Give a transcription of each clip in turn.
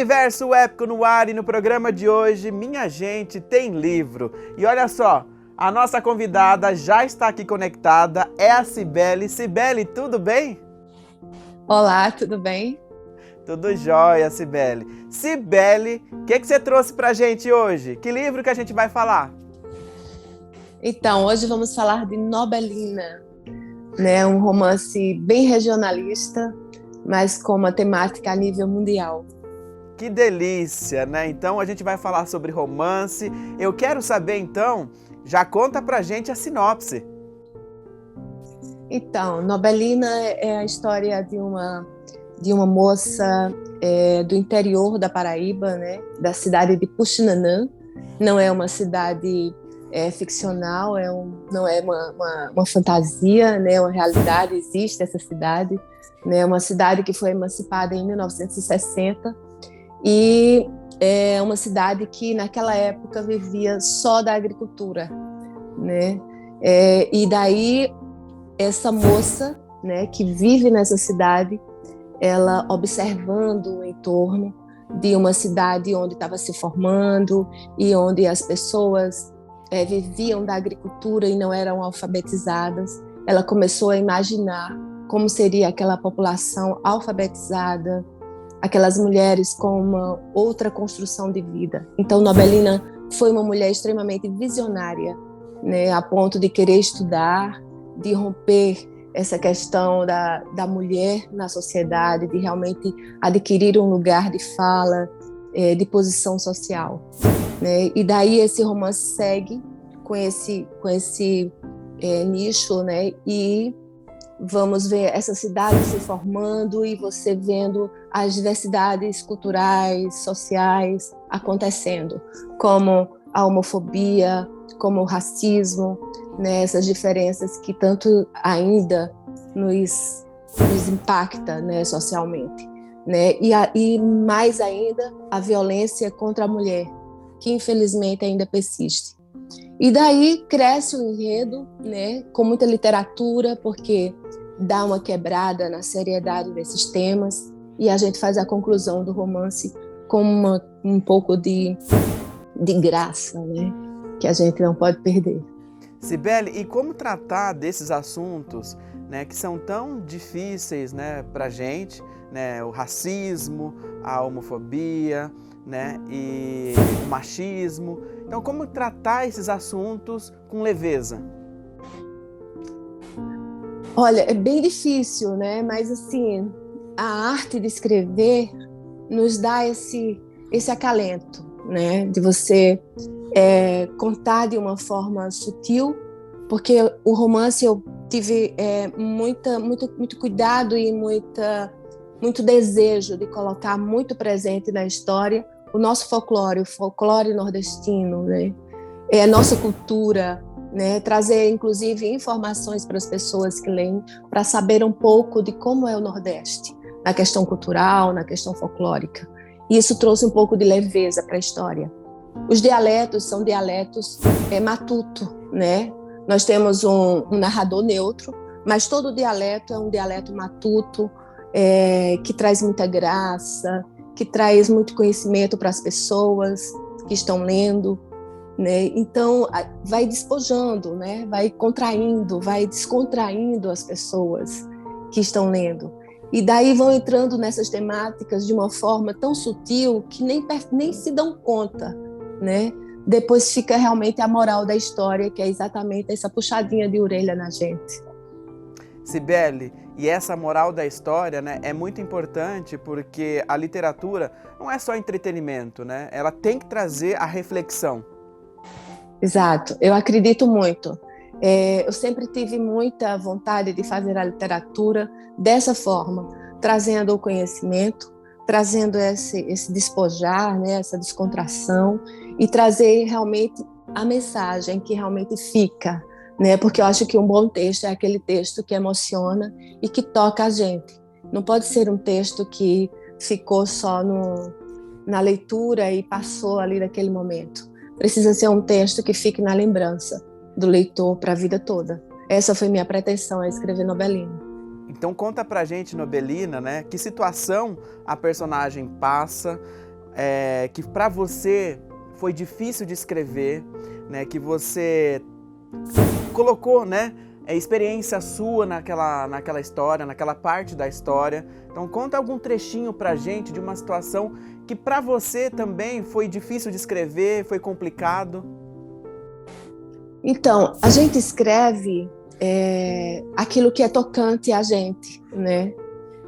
Universo Épico no ar e no programa de hoje, minha gente, tem livro. E olha só, a nossa convidada já está aqui conectada, é a Cibele. Cibele, tudo bem? Olá, tudo bem? Tudo jóia, Cibele. Cibele, o que você trouxe pra gente hoje? Que livro que a gente vai falar? Então, hoje vamos falar de Nobelina, né? Um romance bem regionalista, mas com uma temática a nível mundial. Que delícia, né? Então a gente vai falar sobre romance. Eu quero saber então, já conta pra gente a sinopse. Então, Nobelina é a história de uma moça do interior da Paraíba, né? Da cidade de Puxinanã. Não é uma cidade ficcional, não é uma fantasia, né? Uma realidade, existe essa cidade, né? Uma cidade que foi emancipada em 1960 e é uma cidade que naquela época vivia só da agricultura, né? E daí essa moça, né, que vive nessa cidade, ela observando o entorno de uma cidade onde estava se formando e onde as pessoas viviam da agricultura e não eram alfabetizadas, ela começou a imaginar como seria aquela população alfabetizada, aquelas mulheres com uma outra construção de vida. Então, Nobelina foi uma mulher extremamente visionária, né, a ponto de querer estudar, de romper essa questão da mulher na sociedade, de realmente adquirir um lugar de fala, de posição social, né? E daí esse romance segue com esse nicho, né? E vamos ver essa cidade se formando e você vendo as diversidades culturais, sociais acontecendo, como a homofobia, como o racismo, né, essas diferenças que tanto ainda nos impacta, né, socialmente, né, e mais ainda a violência contra a mulher, que infelizmente ainda persiste. E daí cresce o enredo, né, com muita literatura, porque dá uma quebrada na seriedade desses temas, e a gente faz a conclusão do romance com um pouco de graça, né, que a gente não pode perder. Cibele, e como tratar desses assuntos, né, que são tão difíceis, né, pra gente, né, o racismo, a homofobia, né, e o machismo. Então, como tratar esses assuntos com leveza? Olha, é bem difícil, né? Mas assim, a arte de escrever nos dá esse acalento, né? De você contar de uma forma sutil, porque o romance eu tive muito cuidado e muito desejo de colocar muito presente na história o nosso folclore, o folclore nordestino, né? A nossa cultura, né? Trazer inclusive informações para as pessoas que leem, para saber um pouco de como é o Nordeste, na questão cultural, na questão folclórica. E isso trouxe um pouco de leveza para a história. Os dialetos são dialetos matuto, né? Nós temos um narrador neutro, mas todo dialeto é um dialeto matuto, que traz muita graça, que traz muito conhecimento para as pessoas que estão lendo, né? Então, vai despojando, né? Vai contraindo, vai descontraindo as pessoas que estão lendo. E daí vão entrando nessas temáticas de uma forma tão sutil que nem se dão conta, né? Depois fica realmente a moral da história, que é exatamente essa puxadinha de orelha na gente. Cibele, e essa moral da história, né, é muito importante porque a literatura não é só entretenimento, né? Ela tem que trazer a reflexão. Exato, eu acredito muito. Eu sempre tive muita vontade de fazer a literatura dessa forma, trazendo o conhecimento, trazendo esse despojar, né, essa descontração e trazer realmente a mensagem que realmente fica, né? Porque eu acho que um bom texto é aquele texto que emociona e que toca a gente. Não pode ser um texto que ficou só na leitura e passou ali naquele momento. Precisa ser um texto que fique na lembrança do leitor para a vida toda. Essa foi minha pretensão a escrever Nobelina. Então conta pra gente, Nobelina, né, que situação a personagem passa, que para você foi difícil de escrever, né, que você colocou, né, experiência sua naquela história, naquela parte da história. Então conta algum trechinho pra gente de uma situação que para você também foi difícil de escrever, foi complicado. Então, a gente escreve aquilo que é tocante a gente, né?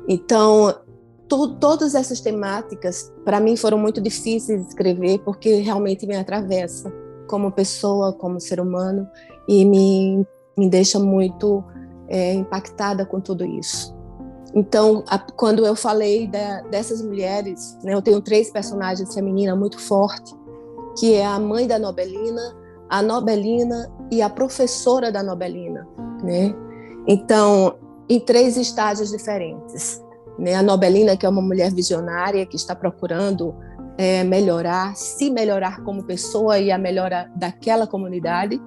Então, todas essas temáticas, para mim, foram muito difíceis de escrever, porque realmente me atravessa como pessoa, como ser humano, e me deixa muito impactada com tudo isso. Então, quando eu falei dessas mulheres, né, eu tenho 3 personagens femininas muito fortes, que é a mãe da Nobelina, a Nobelina e a professora da Nobelina, né? Então, em 3 estágios diferentes, né? A Nobelina, que é uma mulher visionária que está procurando se melhorar como pessoa e a melhora daquela comunidade.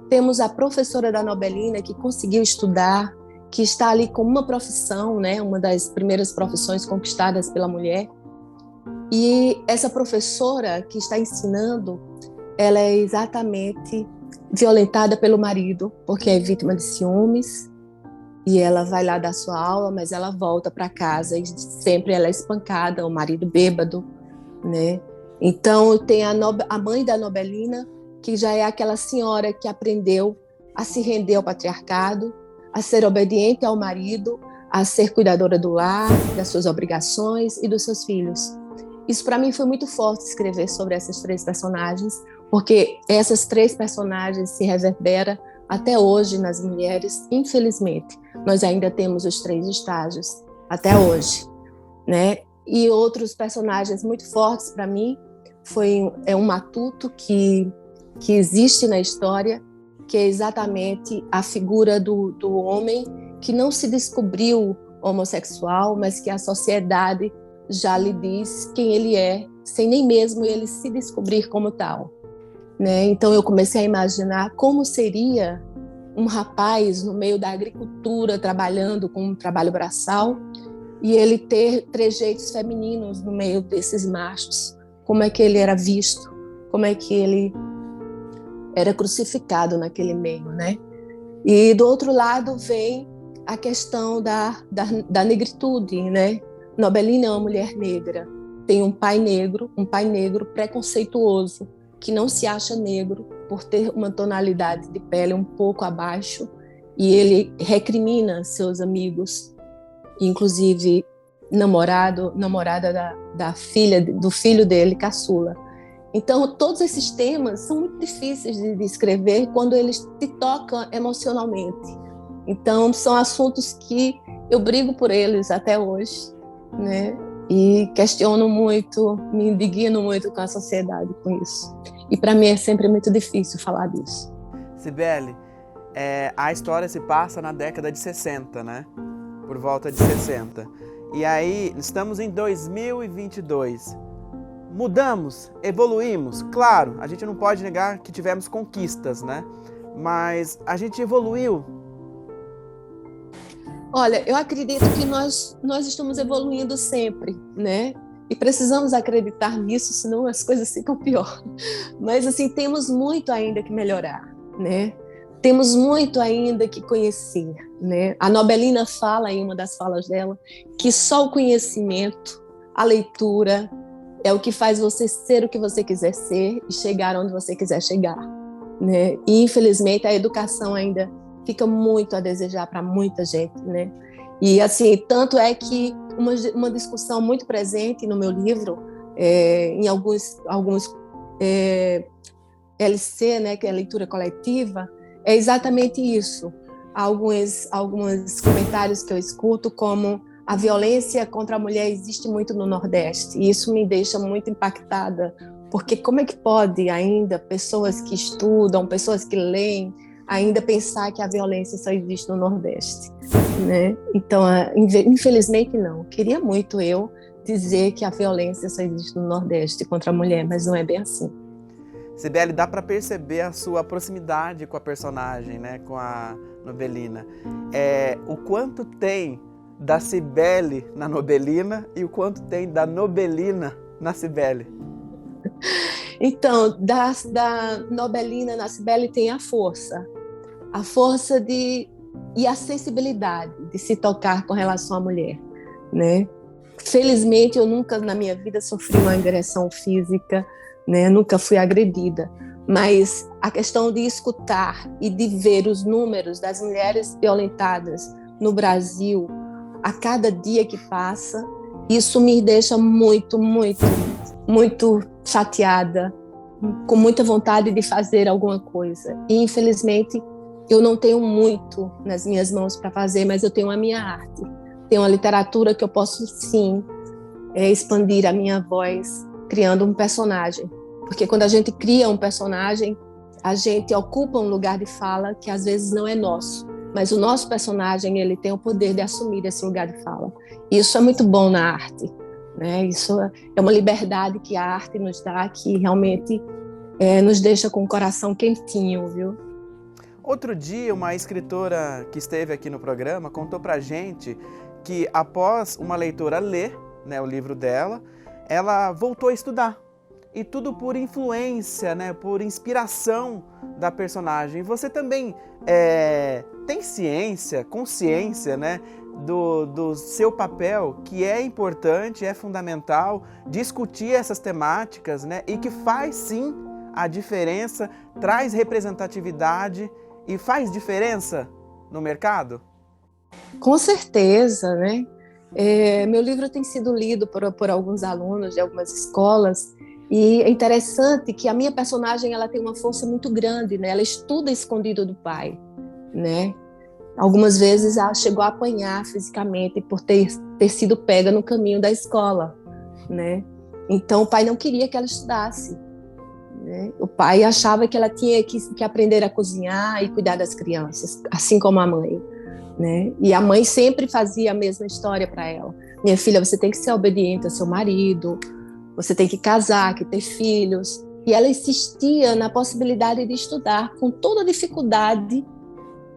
Temos a professora da Nobelina, que conseguiu estudar, que está ali com uma profissão, né? Uma das primeiras profissões conquistadas pela mulher. E essa professora que está ensinando, ela é exatamente violentada pelo marido, porque é vítima de ciúmes, e ela vai lá dar sua aula, mas ela volta para casa e sempre ela é espancada, o marido bêbado, né? Então tem a mãe da Nobelina, que já é aquela senhora que aprendeu a se render ao patriarcado, a ser obediente ao marido, a ser cuidadora do lar, das suas obrigações e dos seus filhos. Isso para mim foi muito forte escrever sobre essas 3 personagens, porque essas 3 personagens se reverberam até hoje nas mulheres, infelizmente. Nós ainda temos os 3 estágios até hoje, né? E outros personagens muito fortes para mim é um matuto que existe na história, que é exatamente a figura do homem que não se descobriu homossexual, mas que a sociedade já lhe diz quem ele é, sem nem mesmo ele se descobrir como tal, né? Então eu comecei a imaginar como seria um rapaz no meio da agricultura, trabalhando com um trabalho braçal, e ele ter trejeitos femininos no meio desses machos. Como é que ele era visto? Como é que ele era crucificado naquele meio, né? E do outro lado vem a questão da negritude, né? Nobelina é uma mulher negra, tem um pai negro preconceituoso, que não se acha negro por ter uma tonalidade de pele um pouco abaixo, e ele recrimina seus amigos, inclusive namorada do filho dele, caçula. Então, todos esses temas são muito difíceis de escrever quando eles te tocam emocionalmente. Então, são assuntos que eu brigo por eles até hoje, né? E questiono muito, me indigno muito com a sociedade com isso. E para mim é sempre muito difícil falar disso. Cibele, a história se passa na década de 60, né? Por volta de 60. E aí, estamos em 2022. Mudamos, evoluímos. Claro, a gente não pode negar que tivemos conquistas, né? Mas a gente evoluiu. Olha, eu acredito que nós estamos evoluindo sempre, né? E precisamos acreditar nisso, senão as coisas ficam pior. Mas, assim, temos muito ainda que melhorar, né? Temos muito ainda que conhecer, né? A Nobelina fala, em uma das falas dela, que só o conhecimento, a leitura, é o que faz você ser o que você quiser ser e chegar onde você quiser chegar, né? E, infelizmente, a educação ainda fica muito a desejar para muita gente, né? E, assim, tanto é que uma discussão muito presente no meu livro, em alguns LC, né, que é a leitura coletiva, é exatamente isso. Alguns comentários que eu escuto, como a violência contra a mulher existe muito no Nordeste, e isso me deixa muito impactada, porque como é que pode ainda pessoas que estudam, pessoas que leem, ainda pensar que a violência só existe no Nordeste, né? Então, infelizmente não. Queria muito eu dizer que a violência só existe no Nordeste contra a mulher, mas não é bem assim. Cibele, dá para perceber a sua proximidade com a personagem, né? Com a Nobelina. O quanto tem da Cibele na Nobelina e o quanto tem da Nobelina na Cibele? Então, da Nobelina na Cibele tem a força e a sensibilidade de se tocar com relação à mulher, né? Felizmente, eu nunca na minha vida sofri uma agressão física, né? Nunca fui agredida, mas a questão de escutar e de ver os números das mulheres violentadas no Brasil a cada dia que passa, isso me deixa muito, muito, muito chateada, com muita vontade de fazer alguma coisa. E, infelizmente, eu não tenho muito nas minhas mãos para fazer, mas eu tenho a minha arte. Tenho uma literatura que eu posso, sim, expandir a minha voz, criando um personagem. Porque quando a gente cria um personagem, a gente ocupa um lugar de fala que às vezes não é nosso. Mas o nosso personagem, ele tem o poder de assumir esse lugar de fala. E isso é muito bom na arte, né? Isso é uma liberdade que a arte nos dá, que realmente nos deixa com o coração quentinho, viu? Outro dia, uma escritora que esteve aqui no programa contou pra gente que após uma leitora ler, né, o livro dela, ela voltou a estudar. E tudo por influência, né, por inspiração da personagem. Você também tem consciência, né, do seu papel, que é importante, é fundamental, discutir essas temáticas, né, e que faz sim a diferença, traz representatividade e faz diferença no mercado? Com certeza, né? Meu livro tem sido lido por alguns alunos de algumas escolas, e é interessante que a minha personagem ela tem uma força muito grande, né? Ela estuda escondido do pai, né? Algumas vezes ela chegou a apanhar fisicamente por ter sido pega no caminho da escola, né? Então o pai não queria que ela estudasse, né? O pai achava que ela tinha que aprender a cozinhar e cuidar das crianças, assim como a mãe, né? E a mãe sempre fazia a mesma história para ela: minha filha, você tem que ser obediente ao seu marido, você tem que casar, que ter filhos. E ela insistia na possibilidade de estudar com toda a dificuldade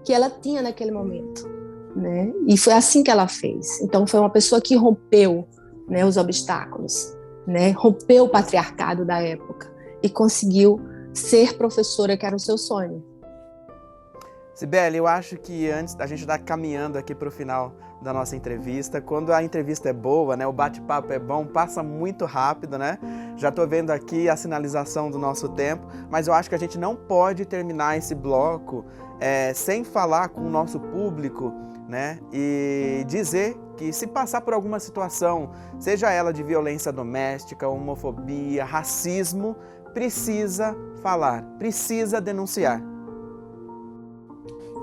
que ela tinha naquele momento, né? E foi assim que ela fez. Então foi uma pessoa que rompeu, né, os obstáculos, né? Rompeu o patriarcado da época e conseguiu ser professora, que era o seu sonho. Cibele, eu acho que antes a gente está caminhando aqui para o final da nossa entrevista. Quando a entrevista é boa, né, o bate-papo é bom, passa muito rápido, né? Já estou vendo aqui a sinalização do nosso tempo, mas eu acho que a gente não pode terminar esse bloco sem falar com o nosso público, né? E dizer que se passar por alguma situação, seja ela de violência doméstica, homofobia, racismo, precisa falar, precisa denunciar.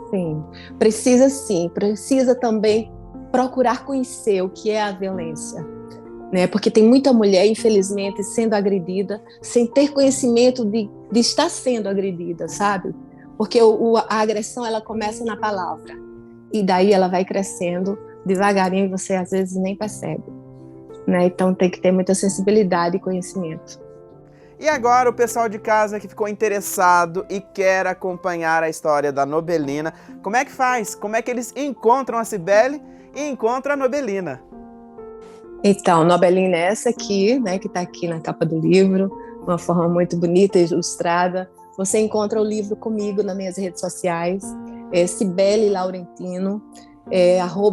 Sim, precisa também procurar conhecer o que é a violência, né? Porque tem muita mulher, infelizmente, sendo agredida sem ter conhecimento de estar sendo agredida, sabe? Porque a agressão, ela começa na palavra e daí ela vai crescendo devagarinho e você às vezes nem percebe, né? Então tem que ter muita sensibilidade e conhecimento. E agora o pessoal de casa que ficou interessado e quer acompanhar a história da Nobelina, como é que faz? Como é que eles encontram a Cibele e encontram a Nobelina? Então, Nobelina é essa aqui, né, que está aqui na capa do livro, uma forma muito bonita e ilustrada. Você encontra o livro comigo nas minhas redes sociais, Cibele Laurentino,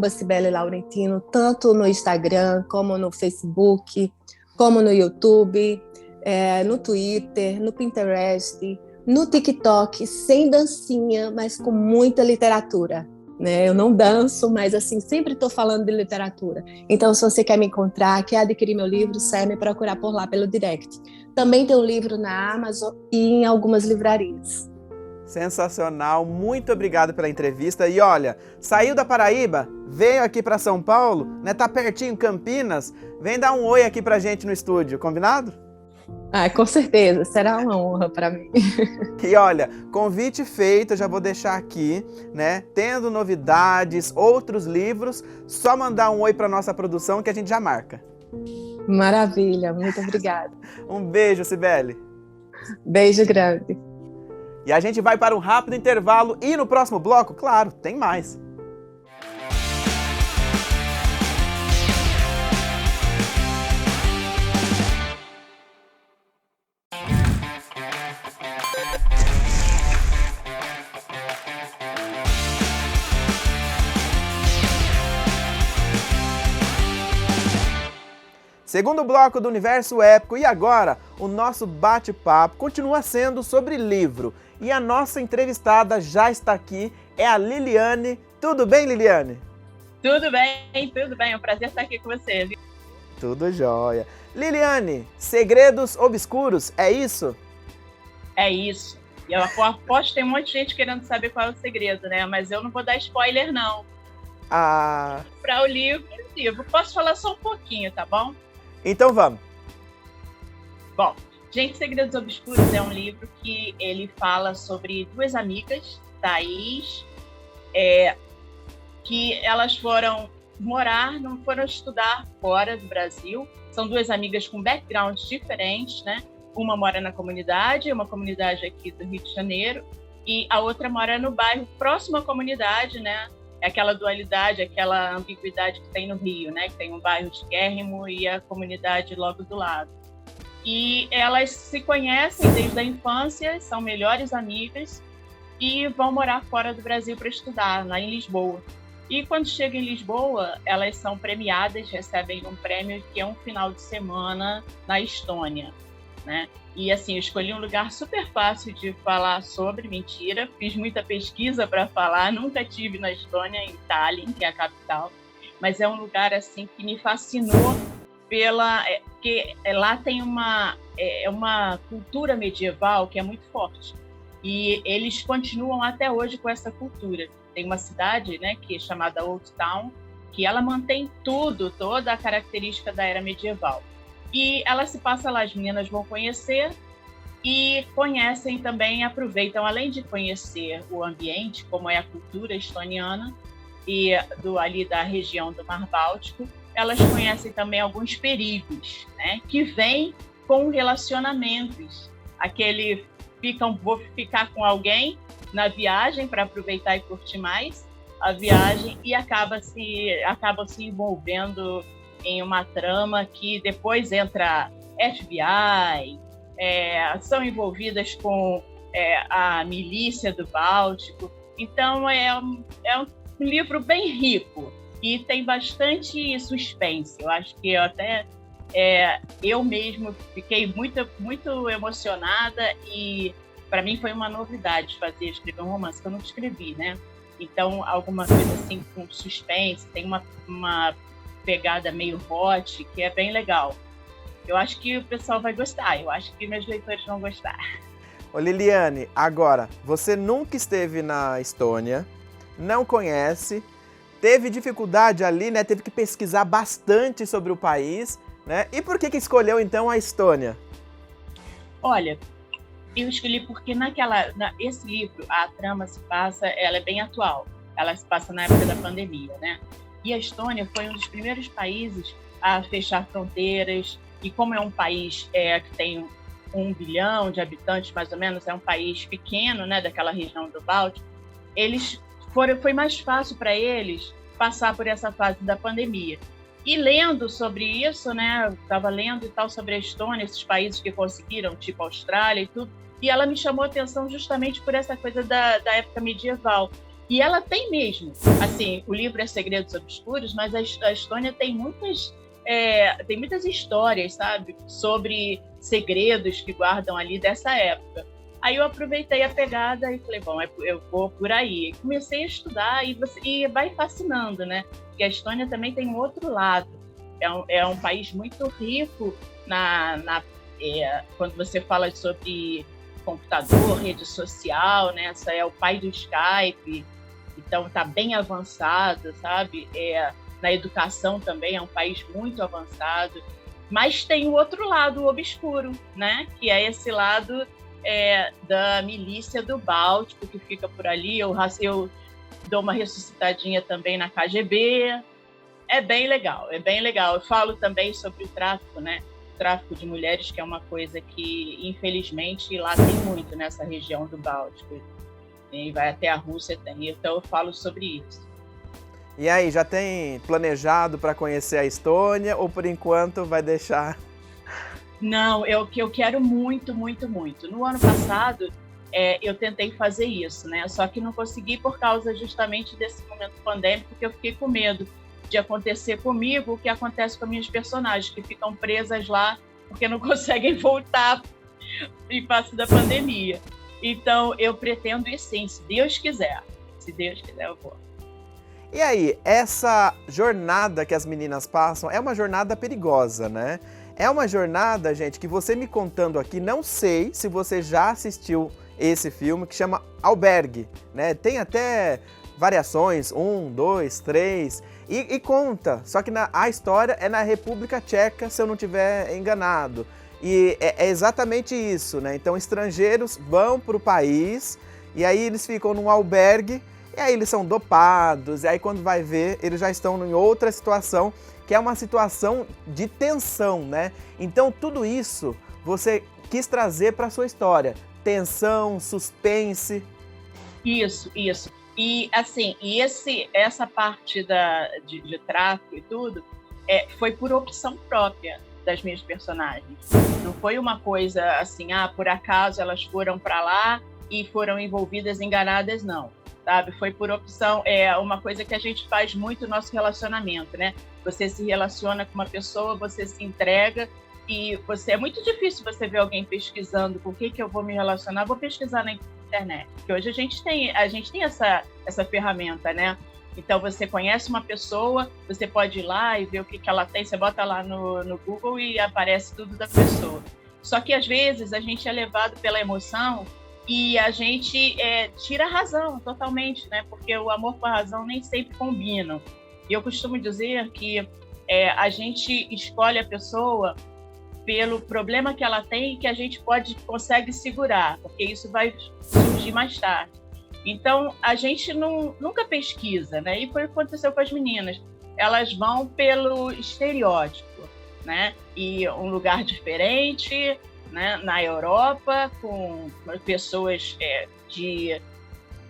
@Cibele Laurentino, tanto no Instagram, como no Facebook, como no YouTube, no Twitter, no Pinterest, no TikTok, sem dancinha, mas com muita literatura, né? Eu não danço, mas assim, sempre estou falando de literatura. Então, se você quer me encontrar, quer adquirir meu livro, sai me procurar por lá, pelo direct. Também tem um livro na Amazon e em algumas livrarias. Sensacional, muito obrigado pela entrevista. E olha, saiu da Paraíba, veio aqui para São Paulo, né? Tá pertinho em Campinas, vem dar um oi aqui pra gente no estúdio, combinado? Com certeza, será uma honra para mim. E olha, convite feito, eu já vou deixar aqui, né? Tendo novidades, outros livros, só mandar um oi para nossa produção que a gente já marca. Maravilha, muito obrigada. Um beijo, Cibele. Beijo grande. E a gente vai para um rápido intervalo e no próximo bloco, claro, tem mais. Segundo bloco do Universo Épico, e agora o nosso bate-papo continua sendo sobre livro. E a nossa entrevistada já está aqui, é a Liliane. Tudo bem, Liliane? Tudo bem, tudo bem. É um prazer estar aqui com você. Tudo jóia. Liliane, segredos obscuros, é isso? É isso. E eu aposto que tem um monte de gente querendo saber qual é o segredo, né? Mas eu não vou dar spoiler, não. Para o livro. Posso falar só um pouquinho, tá bom? Então vamos. Bom, Gente, Segredos Obscuros é um livro que ele fala sobre duas amigas, Thaís, que elas foram foram estudar fora do Brasil. São duas amigas com backgrounds diferentes, né? Uma mora na comunidade, uma comunidade aqui do Rio de Janeiro, e a outra mora no bairro próximo à comunidade, né? É aquela dualidade, aquela ambiguidade que tem no Rio, né? Que tem um bairro chiquérrimo e a comunidade logo do lado. E elas se conhecem desde a infância, são melhores amigas e vão morar fora do Brasil para estudar, lá em Lisboa. E quando chegam em Lisboa, elas são premiadas, recebem um prêmio que é um final de semana na Estônia, né? E assim, eu escolhi um lugar super fácil de falar sobre, mentira, fiz muita pesquisa para falar, nunca tive na Estônia, em Tallinn, que é a capital, mas é um lugar assim que me fascinou porque lá tem uma cultura medieval que é muito forte e eles continuam até hoje com essa cultura. Tem uma cidade, né, que é chamada Old Town, que ela mantém toda a característica da era medieval. E ela se passa lá, as meninas vão conhecer e conhecem também, aproveitam, além de conhecer o ambiente, como é a cultura estoniana e ali da região do Mar Báltico, elas conhecem também alguns perigos, né, que vêm com relacionamentos. Vou ficar com alguém na viagem para aproveitar e curtir mais a viagem e acabam se envolvendo em uma trama que depois entra FBI, são envolvidas com a milícia do Báltico. Então é um livro bem rico e tem bastante suspense. Eu acho que eu mesmo fiquei muito, muito emocionada e para mim foi uma novidade escrever um romance que eu nunca escrevi, né? Então, alguma coisa assim com suspense, tem uma pegada meio hot, que é bem legal. Eu acho que o pessoal vai gostar, eu acho que meus leitores vão gostar. Ô Liliane, agora, você nunca esteve na Estônia, não conhece, teve dificuldade ali, né? Teve que pesquisar bastante sobre o país, né? E por que escolheu, então, a Estônia? Olha, eu escolhi porque esse livro, a trama ela é bem atual. Ela se passa na época da pandemia, né? E a Estônia foi um dos primeiros países a fechar fronteiras. E como é um país que tem 1 bilhão de habitantes, mais ou menos, é um país pequeno, né, daquela região do Báltico, foi mais fácil para eles passar por essa fase da pandemia. E lendo sobre isso, né, estava lendo e tal sobre a Estônia, esses países que conseguiram, tipo a Austrália e tudo, e ela me chamou a atenção justamente por essa coisa da época medieval. E ela tem mesmo, assim, o livro é Segredos Obscuros, mas a Estônia tem muitas histórias, sabe, sobre segredos que guardam ali dessa época. Aí eu aproveitei a pegada e falei, bom, eu vou por aí. Comecei a estudar e vai fascinando, né? Porque a Estônia também tem um outro lado. É um país muito rico quando você fala sobre computador, rede social, né? Essa é o pai do Skype, então está bem avançado, sabe? Na educação também é um país muito avançado, mas tem o outro lado, o obscuro, né? Que é esse lado da milícia do Báltico, que fica por ali. Eu dou uma ressuscitadinha também na KGB. É bem legal, é bem legal. Eu falo também sobre o tráfico, né? O tráfico de mulheres, que é uma coisa que, infelizmente, lá tem muito nessa região do Báltico. E vai até a Rússia, tem. Então eu falo sobre isso. E aí, já tem planejado para conhecer a Estônia ou por enquanto vai deixar? Não, eu quero muito, muito, muito. No ano passado, eu tentei fazer isso, né? Só que não consegui por causa justamente desse momento pandêmico, que eu fiquei com medo. de acontecer comigo o que acontece com minhas personagens, que ficam presas lá porque não conseguem voltar em face da pandemia. Então, eu pretendo ir sim, se Deus quiser. Se Deus quiser, eu vou. E aí, essa jornada que as meninas passam é uma jornada perigosa, né? É uma jornada, gente, que você me contando aqui, não sei se você já assistiu esse filme, que chama Albergue, né? Tem até variações, 1, 2, 3, e conta. Só que a história é na República Tcheca, se eu não estiver enganado. E é exatamente isso, né? Então, estrangeiros vão para o país e aí eles ficam num albergue e aí eles são dopados. E aí, quando vai ver, eles já estão em outra situação, que é uma situação de tensão, né? Então, tudo isso você quis trazer para a sua história. Tensão, suspense. Isso. E, assim, essa parte de tráfico e tudo foi por opção própria das minhas personagens. Não foi uma coisa assim, por acaso elas foram para lá e foram envolvidas, enganadas, não. Sabe? Foi por opção, uma coisa que a gente faz muito no nosso relacionamento, né? Você se relaciona com uma pessoa, você se entrega e é muito difícil você ver alguém pesquisando com o que eu vou me relacionar, vou pesquisar na internet. Porque hoje a gente tem essa ferramenta, né? Então, você conhece uma pessoa, você pode ir lá e ver o que ela tem, você bota lá no Google e aparece tudo da pessoa. Só que, às vezes, a gente é levado pela emoção e a gente tira a razão totalmente, né? Porque o amor com a razão nem sempre combinam. E eu costumo dizer que a gente escolhe a pessoa pelo problema que ela tem e que a gente consegue segurar, porque isso vai surgir mais tarde. Então, a gente nunca pesquisa, né? E foi o que aconteceu com as meninas. Elas vão pelo estereótipo, né? E um lugar diferente, né? Na Europa, com pessoas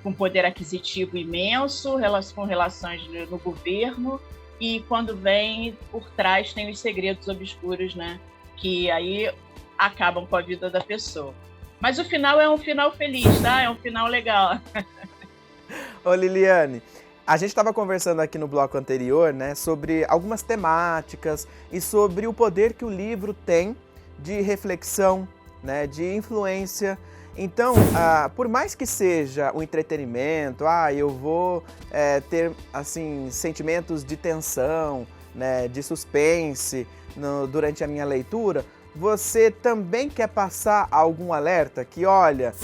com poder aquisitivo imenso, com relações no governo, e quando vem por trás tem os segredos obscuros, né? Que aí acabam com a vida da pessoa. Mas o final é um final feliz, tá? É um final legal. Ô Liliane, a gente estava conversando aqui no bloco anterior, né, sobre algumas temáticas e sobre o poder que o livro tem de reflexão, né, de influência. Então, por mais que seja um entretenimento, eu vou ter assim sentimentos de tensão, né, de suspense durante a minha leitura, você também quer passar algum alerta que, olha,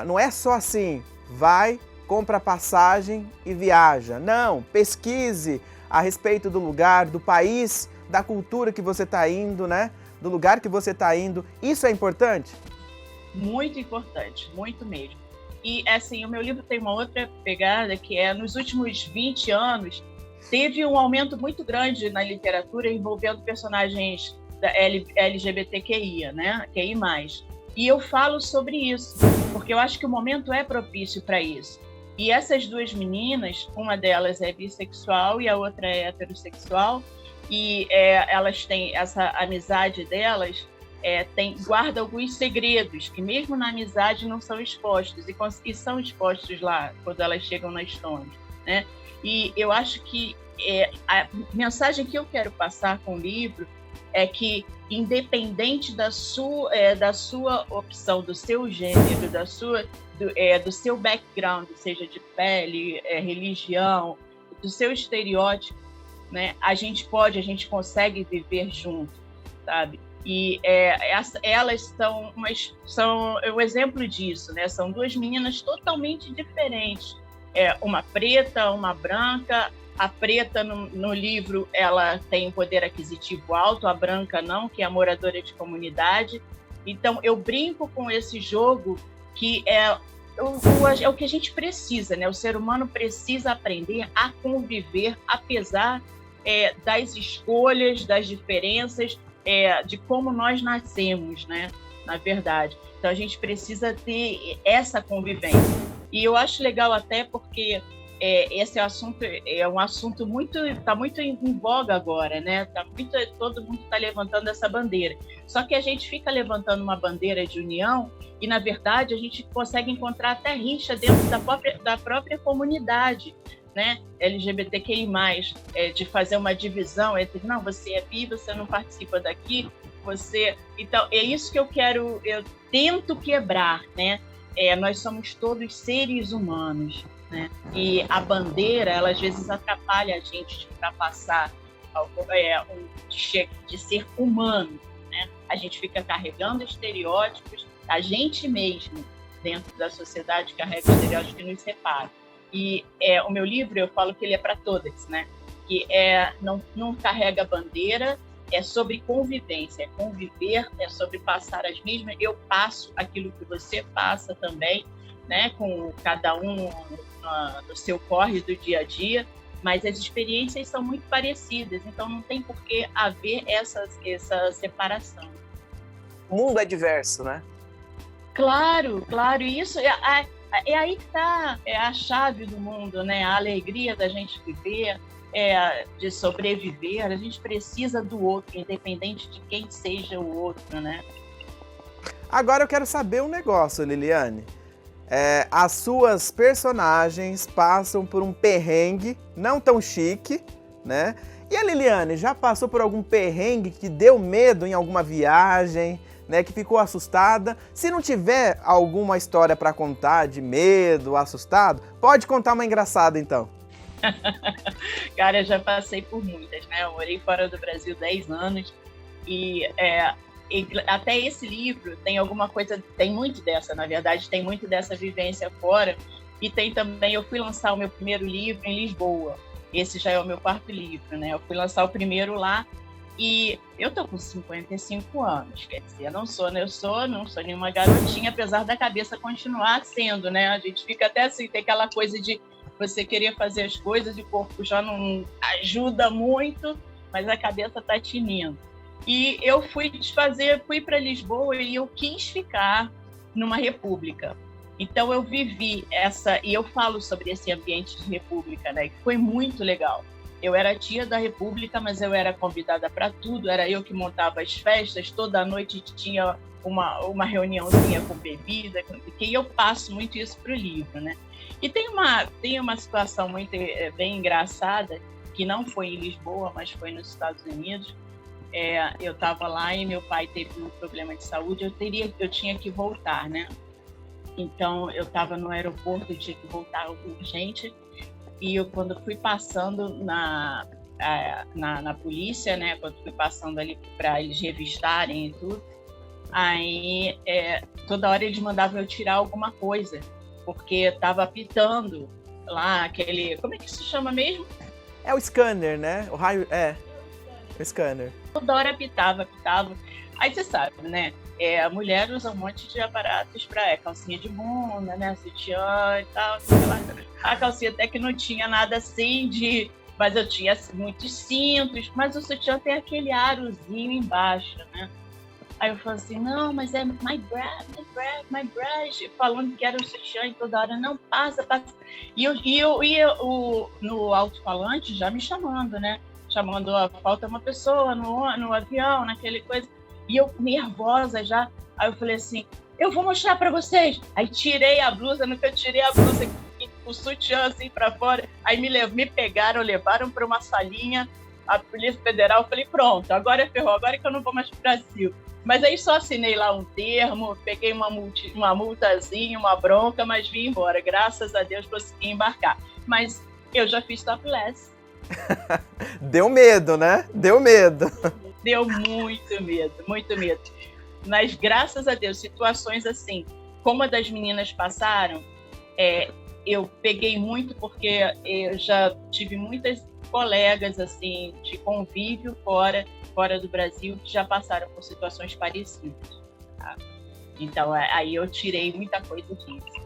não é só assim, vai, compra passagem e viaja. Não, pesquise a respeito do lugar, do país, da cultura que você está indo, né? Do lugar que você está indo. Isso é importante? Muito importante, muito mesmo. E, assim, o meu livro tem uma outra pegada que nos últimos 20 anos, teve um aumento muito grande na literatura envolvendo personagens da LGBTQIA, né? QI+. E eu falo sobre isso, porque eu acho que o momento é propício para isso. E essas duas meninas, uma delas é bissexual e a outra é heterossexual, e elas têm essa amizade delas, guarda alguns segredos que mesmo na amizade não são expostos, e são expostos lá quando elas chegam na Estônia, né? E eu acho que a mensagem que eu quero passar com o livro é que, independente da sua opção, do seu gênero, do seu background, seja de pele, religião, do seu estereótipo, né, a gente consegue viver junto, sabe? E elas são um exemplo disso, né? São duas meninas totalmente diferentes, uma preta, uma branca. A preta, no livro, ela tem um poder aquisitivo alto, a branca não, que é moradora de comunidade. Então, eu brinco com esse jogo que é o que a gente precisa, né? O ser humano precisa aprender a conviver, apesar das escolhas, das diferenças, de como nós nascemos, né? Na verdade. Então, a gente precisa ter essa convivência. E eu acho legal até porque esse assunto é um assunto está muito em voga agora, né? Todo mundo está levantando essa bandeira. Só que a gente fica levantando uma bandeira de união e, na verdade, a gente consegue encontrar até rixa dentro da própria comunidade, né, LGBTQI+, de fazer uma divisão entre, não, você é bi, você não participa daqui, você... Então, é isso que eu tento quebrar, né? Nós somos todos seres humanos, né? E a bandeira, ela às vezes atrapalha a gente de ultrapassar de ser humano, né? A gente fica carregando estereótipos, a gente mesmo, dentro da sociedade, carrega estereótipos que nos separam. E o meu livro, eu falo que ele é para todas, né? Que não carrega bandeira, é sobre convivência, é conviver, é sobre passar as mesmas. Eu passo aquilo que você passa também, né? Com cada um no seu corre do dia a dia, mas as experiências são muito parecidas, então não tem por que haver essa separação. O mundo é diverso, né? Claro, e isso é aí que está a chave do mundo, né? A alegria da gente viver, de sobreviver. A gente precisa do outro, independente de quem seja o outro, né? Agora eu quero saber um negócio, Liliane. As suas personagens passam por um perrengue não tão chique, né? E a Liliane já passou por algum perrengue que deu medo em alguma viagem, né? Que ficou assustada? Se não tiver alguma história para contar de medo, assustado, pode contar uma engraçada então. Cara, eu já passei por muitas, né? Eu morei fora do Brasil 10 anos e até esse livro tem alguma coisa, tem muito dessa, na verdade, tem muito dessa vivência fora. E tem também, eu fui lançar o meu primeiro livro em Lisboa. Esse já é o meu 4º livro, né? Eu fui lançar o primeiro lá e eu tô com 55 anos, quer dizer, eu não sou nenhuma garotinha, apesar da cabeça continuar sendo, né? A gente fica até assim, tem aquela coisa de você querer fazer as coisas e o corpo já não ajuda muito, mas a cabeça tá tinindo. E eu fui para Lisboa e eu quis ficar numa república. Então eu vivi e eu falo sobre esse ambiente de república, né? Que foi muito legal. Eu era tia da república, mas eu era convidada para tudo, era eu que montava as festas, toda noite tinha uma reuniãozinha com bebida, que eu passo muito isso para o livro, né? E tem uma situação muito bem engraçada, que não foi em Lisboa, mas foi nos Estados Unidos. Eu estava lá e meu pai teve um problema de saúde, eu tinha que voltar, né? Então, eu estava no aeroporto, eu tinha que voltar urgente, e quando fui passando na polícia, né? Quando fui passando ali para eles revistarem e tudo, aí toda hora eles mandavam eu tirar alguma coisa, porque estava apitando lá aquele... Como é que se chama mesmo? É o scanner, né? O raio... o scanner. Toda hora apitava. Aí você sabe, né? A mulher usa um monte de aparatos para calcinha de bunda, né? Sutiã e tal. A calcinha até que não tinha nada assim mas eu tinha muitos cintos, mas o sutiã tem aquele arozinho embaixo, né? Aí eu falei assim, não, mas é my breast, falando que era o sutiã e toda hora, não, passa. E eu no alto-falante já me chamando, né? Chamando, falta uma pessoa no avião, naquele coisa. E eu nervosa já. Aí eu falei assim, eu vou mostrar para vocês. Aí tirei a blusa, no que eu tirei a blusa, o sutiã assim para fora. Aí me pegaram, levaram para uma salinha, a Polícia Federal. Eu falei, pronto, agora ferrou, agora que eu não vou mais pro Brasil. Mas aí só assinei lá um termo, peguei uma multazinha, uma bronca, mas vim embora. Graças a Deus consegui embarcar. Mas eu já fiz topless. Deu medo, né? Deu medo. Deu muito medo. Mas graças a Deus, situações assim, como a das meninas passaram, eu peguei muito porque eu já tive muitas colegas assim de convívio fora do Brasil que já passaram por situações parecidas. Tá? Então aí eu tirei muita coisa disso.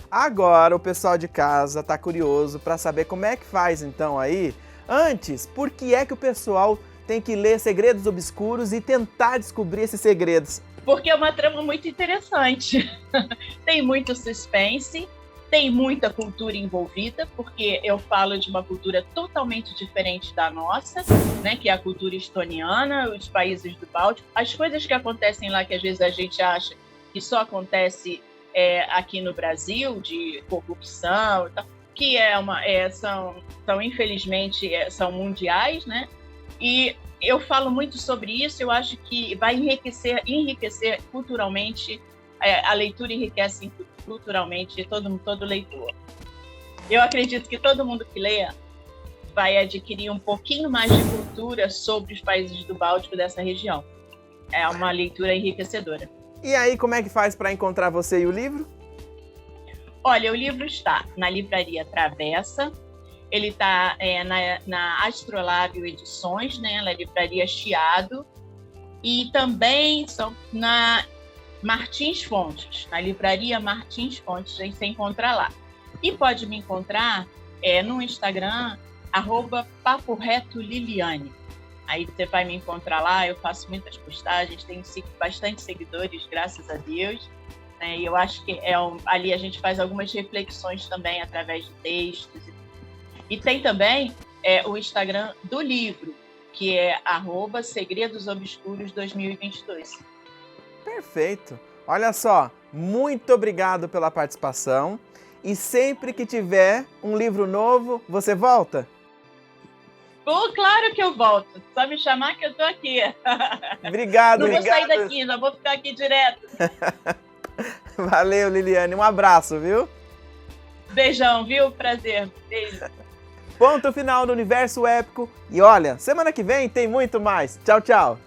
Agora o pessoal de casa tá curioso para saber como é que faz então aí. Antes, por que é que o pessoal tem que ler Segredos Obscuros e tentar descobrir esses segredos? Porque é uma trama muito interessante. Tem muito suspense, tem muita cultura envolvida, porque eu falo de uma cultura totalmente diferente da nossa, né, que é a cultura estoniana, os países do Báltico. As coisas que acontecem lá, que às vezes a gente acha que só acontece aqui no Brasil, de corrupção e tal, que são infelizmente, são mundiais, né? E eu falo muito sobre isso, eu acho que vai enriquecer culturalmente, a leitura enriquece culturalmente todo leitor. Eu acredito que todo mundo que lê vai adquirir um pouquinho mais de cultura sobre os países do Báltico, dessa região. É uma leitura enriquecedora. E aí, como é que faz para encontrar você e o livro? Olha, o livro está na livraria Travessa, ele está na Astrolábio Edições, né, na livraria Chiado, e também na Martins Fontes, na livraria Martins Fontes, você encontra lá. E pode me encontrar no Instagram, @paporetoliliane. Aí você vai me encontrar lá, eu faço muitas postagens, tenho bastante seguidores, graças a Deus. Né? E eu acho que ali a gente faz algumas reflexões também através de textos. E tem também o Instagram do livro, que é @segredosobscuros2022. Perfeito. Olha só, muito obrigado pela participação. E sempre que tiver um livro novo, você volta? Claro que eu volto. Só me chamar que eu tô aqui. Obrigado, Não vou obrigado. sair daqui, não vou ficar aqui direto. Valeu, Liliane. Um abraço, viu? Beijão, viu? Prazer. Beijo. Ponto final no Universo Épico. E olha, semana que vem tem muito mais. Tchau, tchau.